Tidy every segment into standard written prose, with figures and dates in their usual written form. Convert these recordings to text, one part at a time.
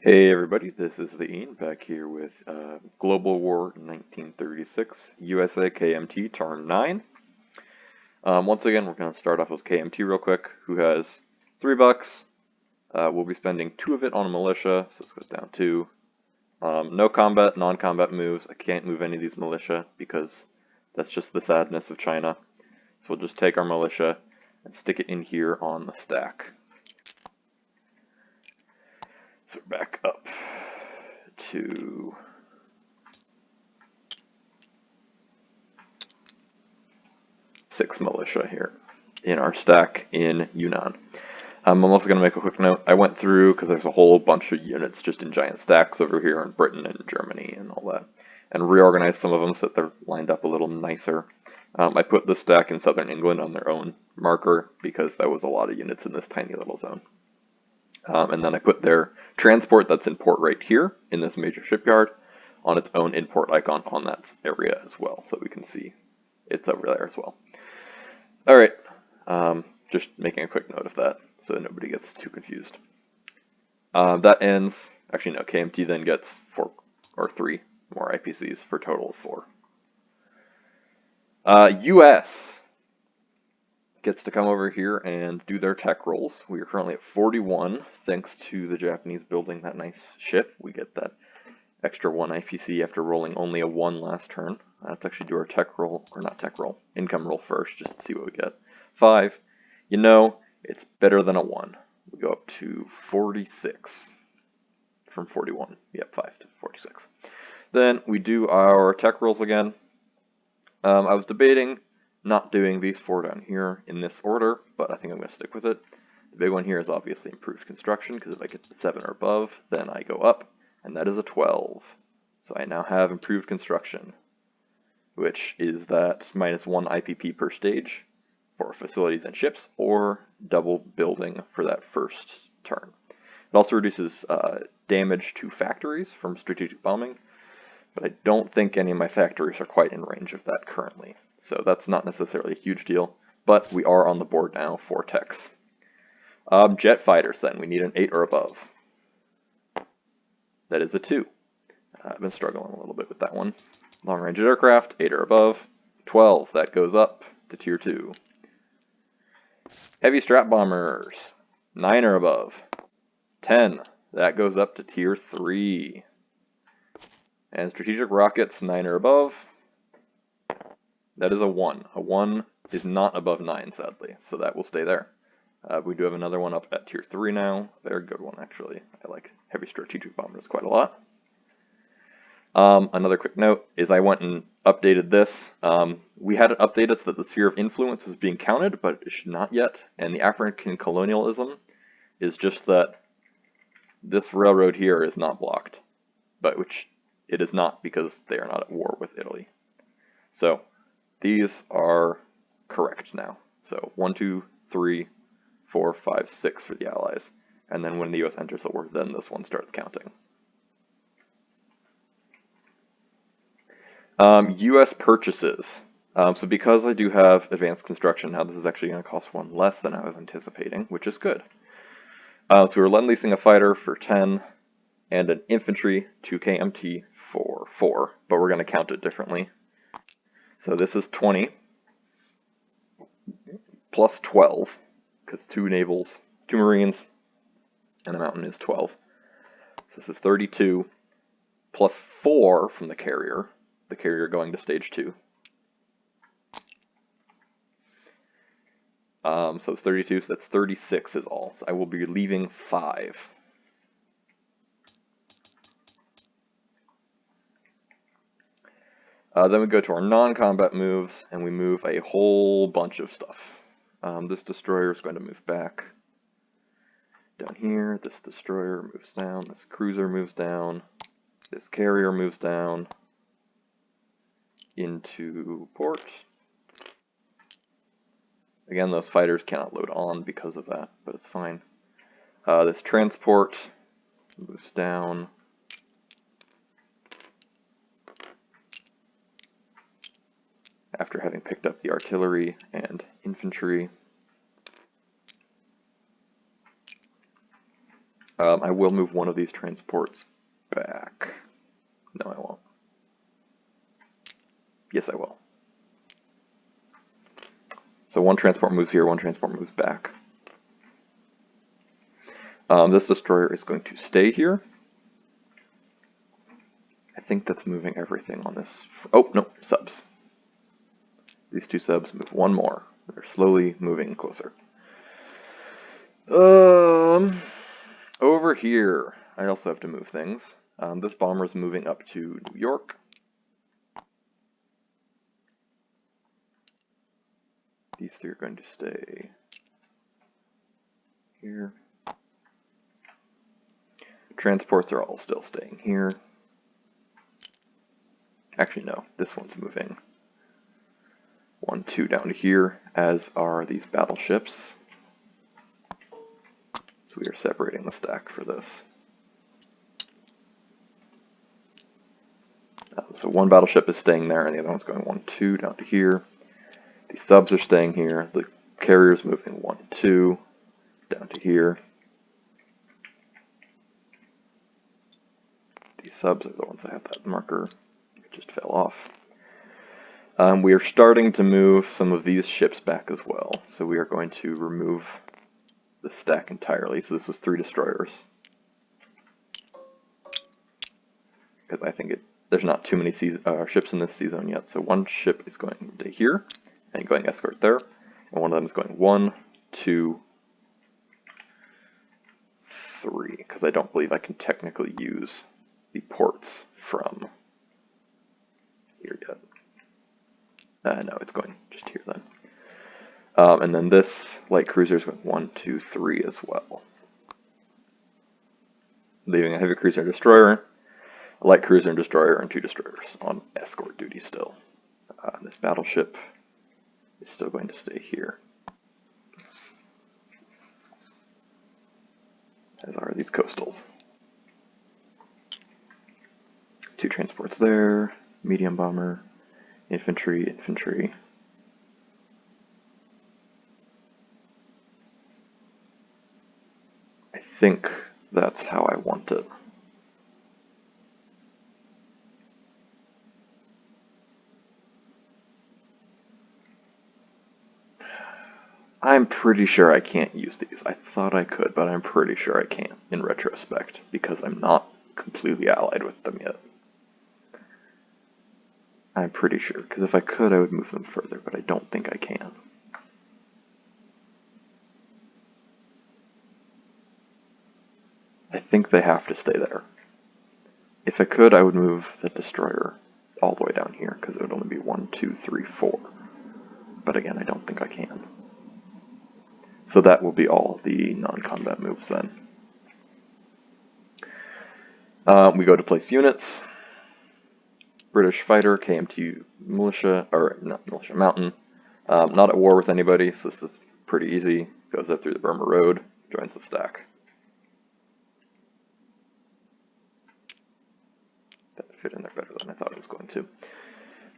Hey everybody, this is the Ian back here with Global War 1936 USA KMT turn 9. Once again, we're going to start off with KMT real quick, who has $3. We'll be spending 2 of it on a militia, so this goes down 2. No combat, non-combat moves. I can't move any of these militia because that's just the sadness of China. So we'll just take our militia and stick it in here on the stack. So we're back up to 6 militia here in our stack in Yunnan. I'm also going to make a quick note. I went through, because there's a whole bunch of units just in giant stacks over here in Britain and Germany and all that, and reorganized some of them so that they're lined up a little nicer. I put the stack in southern England on their own marker because that was a lot of units in this tiny little zone. And then I put their transport that's in port right here in this major shipyard on its own import icon on that area as well, so we can see it's over there as well. All right, just making a quick note of that so nobody gets too confused. That ends, actually no, KMT then gets 4 or 3 more IPCs for a total of 4. US gets to come over here and do their tech rolls. We are currently at 41, thanks to the Japanese building that nice ship. We get that extra 1 IPC after rolling only a 1 last turn. Let's actually do our tech roll, or not tech roll, income roll first, just to see what we get. 5. You know, it's better than a 1. We go up to 46 from 41. Yep, 5 to 46. Then we do our tech rolls again. I was debating not doing these 4 down here in this order, but I think I'm going to stick with it. The big one here is obviously improved construction, because if I get to 7 or above, then I go up, and that is a 12. So I now have improved construction, which is that minus 1 IPP per stage for facilities and ships, or double building for that first turn. It also reduces damage to factories from strategic bombing, but I don't think any of my factories are quite in range of that currently. So that's not necessarily a huge deal, but we are on the board now for techs. Jet fighters then, we need an 8 or above. That is a 2. I've been struggling a little bit with that one. Long range aircraft, 8 or above. 12, that goes up to tier 2. Heavy strap bombers, 9 or above. 10, that goes up to tier 3. And strategic rockets, 9 or above. That is a 1. A 1 is not above 9, sadly, so that will stay there. We do have another one up at tier 3 now. They're a good one, actually. I like heavy strategic bombers quite a lot. Another quick note is I went and updated this. We had it updated so that the sphere of influence was being counted, but it should not yet. And the African colonialism is just that this railroad here is not blocked, but which it is not because they are not at war with Italy. So these are correct now. So 1, 2, 3, 4, 5, 6 for the Allies. And then when the US enters the war, then this one starts counting. US purchases. So because I do have advanced construction now, this is actually going to cost 1 less than I was anticipating, which is good. So we're lend-leasing a fighter for 10 and an infantry to KMT for 4, but we're going to count it differently. So this is 20 plus 12, because 2 navals, 2 marines, and a mountain is 12. So this is 32 plus 4 from the carrier going to stage 2. So it's 32, so that's 36 is all. So I will be leaving 5. Then we go to our non-combat moves, and we move a whole bunch of stuff. This destroyer is going to move back down here. This destroyer moves down. This cruiser moves down. This carrier moves down into port. Again, those fighters cannot load on because of that, but it's fine. This transport moves down. After having picked up the artillery and infantry. I will move one of these transports back. No, I won't. Yes, I will. So one transport moves here, one transport moves back. This destroyer is going to stay here. I think that's moving everything on this. Oh, no, subs. These two subs move one more. They're slowly moving closer. Over here, I also have to move things. This bomber is moving up to New York. These three are going to stay here. Transports are all still staying here. Actually, no, this one's moving 1, 2 down to here, as are these battleships. So we are separating the stack for this. So one battleship is staying there, and the other one's going 1, 2 down to here. These subs are staying here. The carrier's moving 1, 2 down to here. These subs are the ones I have that marker. It just fell off. We are starting to move some of these ships back as well. So we are going to remove the stack entirely. So this was 3 destroyers. Because I think there's not too many ships in this sea zone yet. So one ship is going to here, and going escort there. And one of them is going 1, 2, 3. Because I don't believe I can technically use the ports from here yet. No, it's going just here then. And then this light cruiser is going 1, 2, 3 as well. Leaving a heavy cruiser and destroyer, a light cruiser and destroyer, and 2 destroyers on escort duty still. This battleship is still going to stay here, as are these coastals. 2 transports there, medium bomber, infantry, infantry. I think that's how I want it. I'm pretty sure I can't use these. I thought I could, but I'm pretty sure I can't in retrospect, because I'm not completely allied with them yet. I'm pretty sure, because if I could, I would move them further, but I don't think I can. I think they have to stay there. If I could, I would move the destroyer all the way down here, because it would only be 1, 2, 3, 4. But again, I don't think I can. So that will be all the non-combat moves then. We go to place units. British fighter, KMT militia, or not militia, mountain. Not at war with anybody, so this is pretty easy. Goes up through the Burma Road, joins the stack. That fit in there better than I thought it was going to.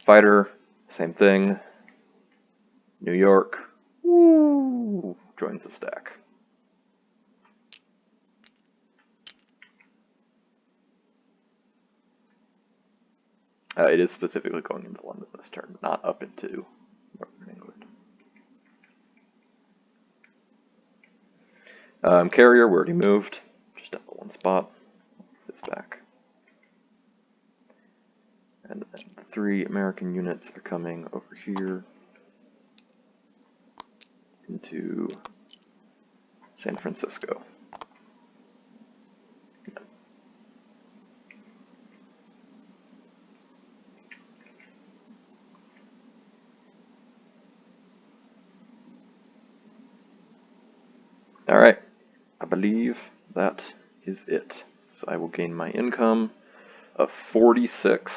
Fighter, same thing. New York, woo, joins the stack. It is specifically going into London this turn, not up into Northern England. Carrier, we already moved, just down the one spot. It's back. And then 3 American units are coming over here into San Francisco. Alright, I believe that is it. So I will gain my income of 46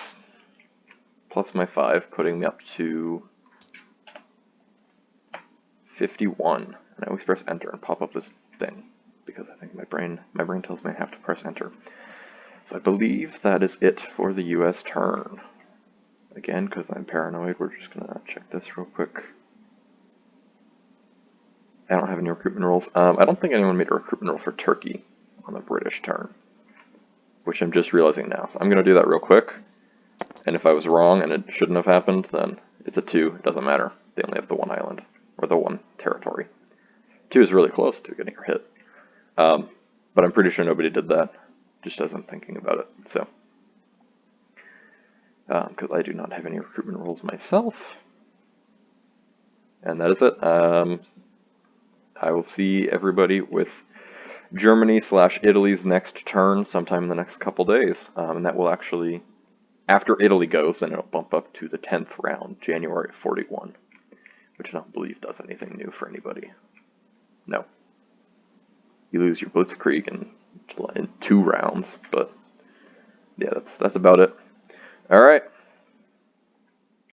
plus my 5, putting me up to 51. And I always press enter and pop up this thing, because I think my brain tells me I have to press enter. So I believe that is it for the US turn. Again, because I'm paranoid, we're just going to check this real quick. I don't have any recruitment rolls. I don't think anyone made a recruitment roll for Turkey. on the British turn, which I'm just realizing now. So I'm going to do that real quick. And if I was wrong and it shouldn't have happened, then it's a 2. It doesn't matter. They only have the 1 island, or the 1 territory. 2 is really close to getting her hit. But I'm pretty sure nobody did that, just as I'm thinking about it. So, because I do not have any recruitment rules myself. And that is it. I will see everybody with Germany/Italy's next turn sometime in the next couple days. And that will actually, after Italy goes, then it'll bump up to the 10th round, January 41, which I don't believe does anything new for anybody. No. You lose your Blitzkrieg in 2 rounds, but yeah, that's about it. All right.